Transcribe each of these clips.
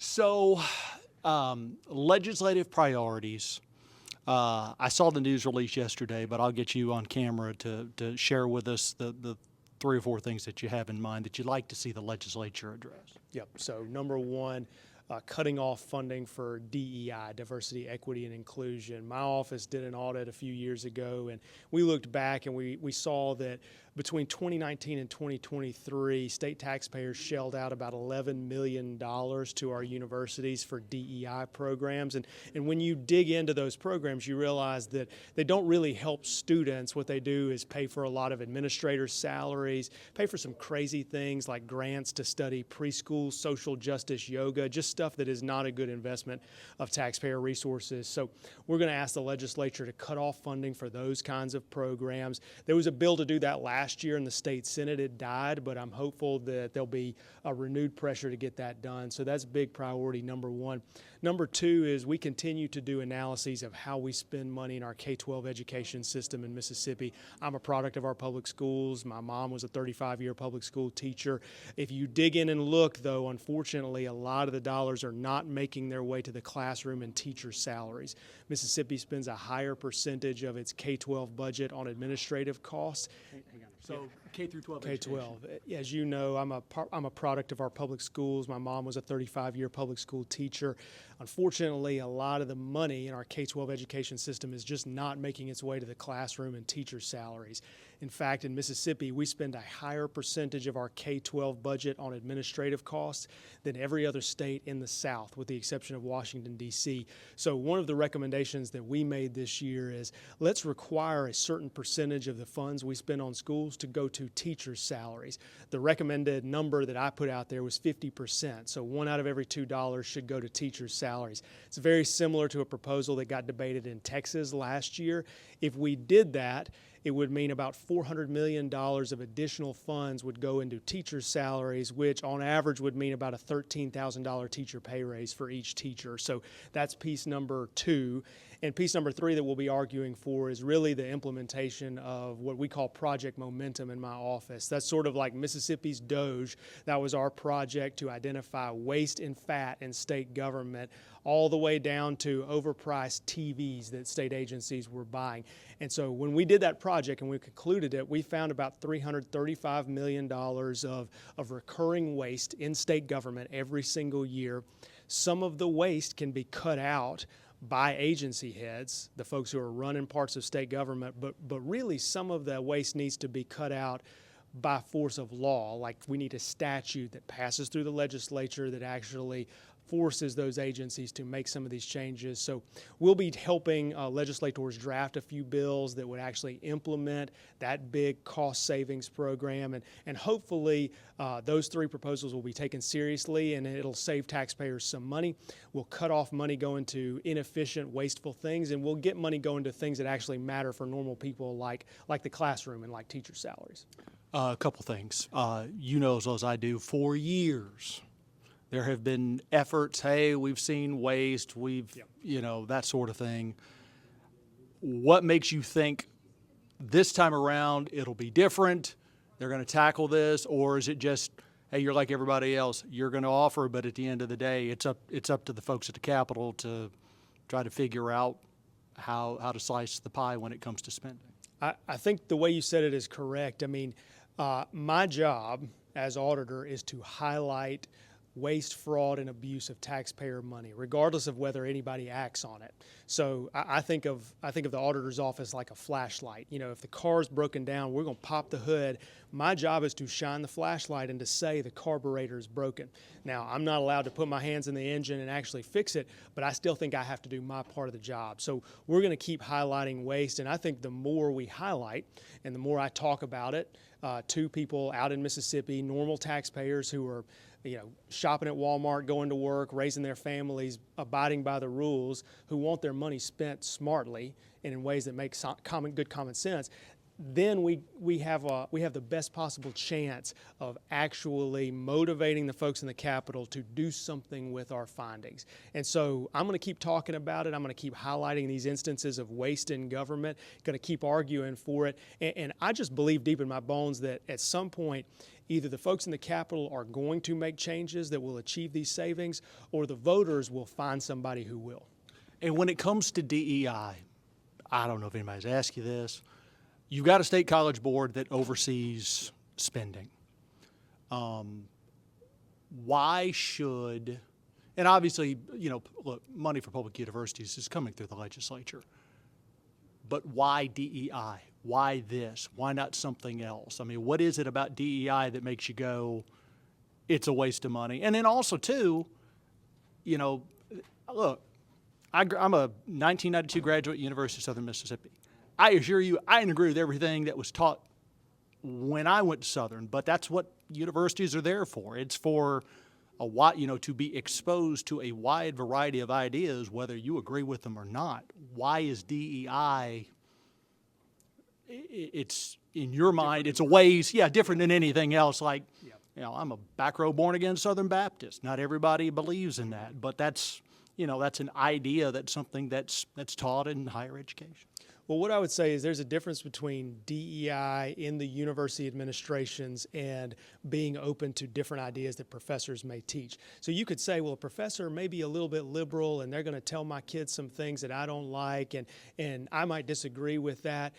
So, legislative priorities. I saw the news release yesterday, but I'll get you on camera to share with us the three or four things that you have in mind that you'd like to see the legislature address. Yep. So number one, cutting off funding for DEI, diversity, equity, and inclusion. My office did an audit a few years ago, and we looked back and we saw that between 2019 and 2023, state taxpayers shelled out about $11 million to our universities for DEI programs. And when you dig into those programs, you realize that they don't really help students. What they do is pay for a lot of administrators' salaries, pay for some crazy things like grants to study preschool, social justice, yoga, just stuff that is not a good investment of taxpayer resources. So we're going to ask the legislature to cut off funding for those kinds of programs. There was a bill to do that last year in the state Senate. It died, but I'm hopeful that there'll be a renewed pressure to get that done. So that's big priority number one. Number two is we continue to do analyses of how we spend money in our K-12 education system in Mississippi. I'm a product of our public schools. My mom was a 35-year public school teacher. If you dig in and look, though, unfortunately, a lot of the dollars are not making their way to the classroom and teacher salaries. Mississippi spends a higher percentage of its K-12 budget on administrative costs. Hang on. So K through 12 K-12. As you know, I'm a product of our public schools. My mom was a 35-year public school teacher. Unfortunately, a lot of the money in our K-12 education system is just not making its way to the classroom and teacher salaries. In fact, in Mississippi, we spend a higher percentage of our K-12 budget on administrative costs than every other state in the South, with the exception of Washington, D.C. So one of the recommendations that we made this year is let's require a certain percentage of the funds we spend on schools to go to teachers' salaries. The recommended number that I put out there was 50%. So $1 out of every $2 should go to teachers' salaries. It's very similar to a proposal that got debated in Texas last year. If we did that, it would mean about $400 million of additional funds would go into teachers' salaries, which on average would mean about a $13,000 teacher pay raise for each teacher. So that's piece number two. And piece number three that we'll be arguing for is really the implementation of what we call Project Momentum in my office. That's sort of like Mississippi's Doge. That was our project to identify waste and fat in state government, all the way down to overpriced TVs that state agencies were buying. And so when we did that project and we concluded it, we found about $335 million of recurring waste in state government every single year. Some of the waste can be cut out by agency heads, the folks who are running parts of state government, but really some of the waste needs to be cut out by force of law. Like we need a statute that passes through the legislature that actually forces those agencies to make some of these changes. So we'll be helping legislators draft a few bills that would actually implement that big cost savings program. And hopefully those three proposals will be taken seriously and it'll save taxpayers some money. We'll cut off money going to inefficient, wasteful things, and we'll get money going to things that actually matter for normal people like the classroom and like teacher salaries. A couple things. You know as well as I do, for years, there have been efforts, hey, we've seen waste, that sort of thing. What makes you think this time around it'll be different, they're going to tackle this, or is it just, hey, you're like everybody else, you're going to offer, but at the end of the day, it's up to the folks at the Capitol to try to figure out how to slice the pie when it comes to spending? I think the way you said it is correct. I mean, my job as auditor is to highlight waste, fraud, and abuse of taxpayer money, regardless of whether anybody acts on it. So I think of the auditor's office like a flashlight. You know, if the car's broken down, we're going to pop the hood. My job is to shine the flashlight and to say the carburetor is broken. Now, I'm not allowed to put my hands in the engine and actually fix it, but I still think I have to do my part of the job. So we're going to keep highlighting waste, and I think the more we highlight and the more I talk about it to people out in Mississippi, normal taxpayers who are shopping at Walmart, going to work, raising their families, abiding by the rules, who want their money spent smartly and in ways that make good common sense, then we have the best possible chance of actually motivating the folks in the Capitol to do something with our findings. And so I'm going to keep talking about it. I'm going to keep highlighting these instances of waste in government, going to keep arguing for it. And I just believe deep in my bones that at some point, Either the folks in the Capitol are going to make changes that will achieve these savings, or the voters will find somebody who will. And when it comes to DEI, I don't know if anybody's asked you this. You've got a state college board that oversees spending. Why should, and obviously, look, money for public universities is coming through the legislature. But why DEI? Why this? Why not something else? I mean, what is it about DEI that makes you go, it's a waste of money? And then also, too, look, I'm a 1992 graduate, University of Southern Mississippi. I assure you, I didn't agree with everything that was taught when I went to Southern, but that's what universities are there for. It's for to be exposed to a wide variety of ideas, whether you agree with them or not. Why is DEI? It's in your mind, it's a ways, different than anything else. Like, I'm a back row born again Southern Baptist. Not everybody believes in that, but that's an idea, that's something that's taught in higher education. Well, what I would say is there's a difference between DEI in the university administrations and being open to different ideas that professors may teach. So you could say, well, a professor may be a little bit liberal and they're going to tell my kids some things that I don't like, and I might disagree with that.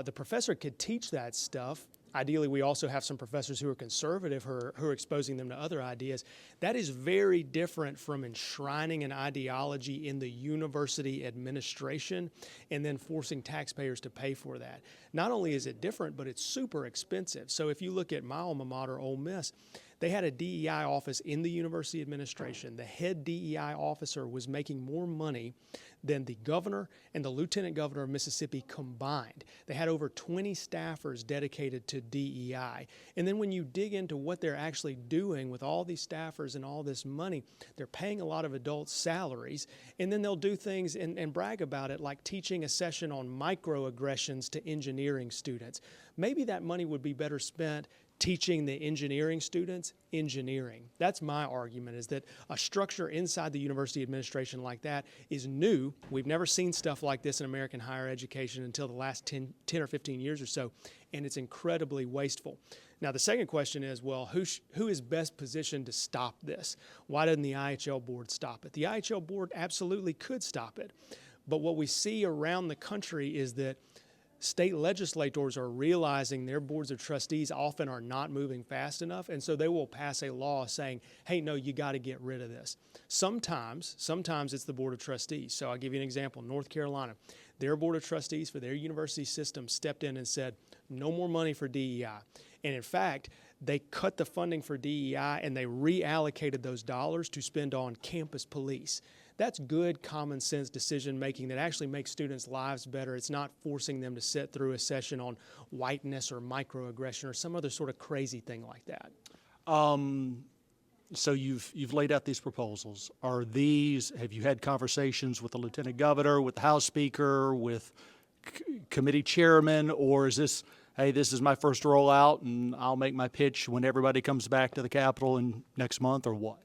The professor could teach that stuff. Ideally, we also have some professors who are conservative who are exposing them to other ideas. That is very different from enshrining an ideology in the university administration and then forcing taxpayers to pay for that. Not only is it different, but it's super expensive. So if you look at my alma mater, Ole Miss, they had a DEI office in the university administration. The head DEI officer was making more money than the governor and the lieutenant governor of Mississippi combined. They had over 20 staffers dedicated to DEI. And then when you dig into what they're actually doing with all these staffers and all this money, they're paying a lot of adults salaries, and then they'll do things and brag about it, like teaching a session on microaggressions to engineering students. Maybe that money would be better spent teaching the engineering students engineering. That's my argument, is that a structure inside the university administration like that is new. We've never seen stuff like this in American higher education until the last 10 or 15 years or so, and it's incredibly wasteful. Now, the second question is, well, who is best positioned to stop this? Why doesn't the IHL board stop it? The IHL board absolutely could stop it, but what we see around the country is that state legislators are realizing their boards of trustees often are not moving fast enough, and so they will pass a law saying, hey, no, you got to get rid of this. Sometimes it's the board of trustees. So I'll give you an example. North Carolina, their board of trustees for their university system stepped in and said, no more money for DEI. And in fact, they cut the funding for DEI and they reallocated those dollars to spend on campus police. That's good common sense decision making that actually makes students' lives better. It's not forcing them to sit through a session on whiteness or microaggression or some other sort of crazy thing like that. So you've laid out these proposals. Have you had conversations with the lieutenant governor, with the House Speaker, with committee chairman, or is this, hey, this is my first rollout and I'll make my pitch when everybody comes back to the Capitol in next month, or what?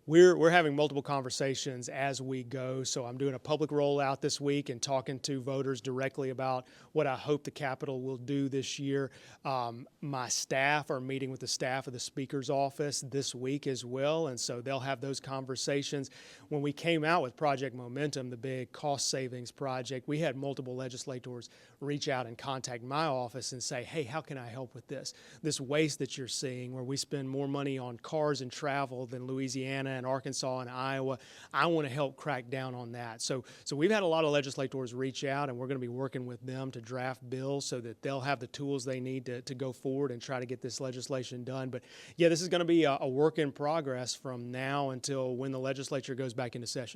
We're having multiple conversations as we go. So I'm doing a public rollout this week and talking to voters directly about what I hope the Capitol will do this year. My staff are meeting with the staff of the Speaker's office this week as well, and so they'll have those conversations. When we came out with Project Momentum, the big cost savings project, we had multiple legislators reach out and contact my office and say, hey, how can I help with this? This waste that you're seeing where we spend more money on cars and travel than Louisiana and Arkansas and Iowa, I want to help crack down on that. So we've had a lot of legislators reach out, and we're going to be working with them to draft bills so that they'll have the tools they need to go forward and try to get this legislation done. But yeah, this is going to be a work in progress from now until when the legislature goes back into session.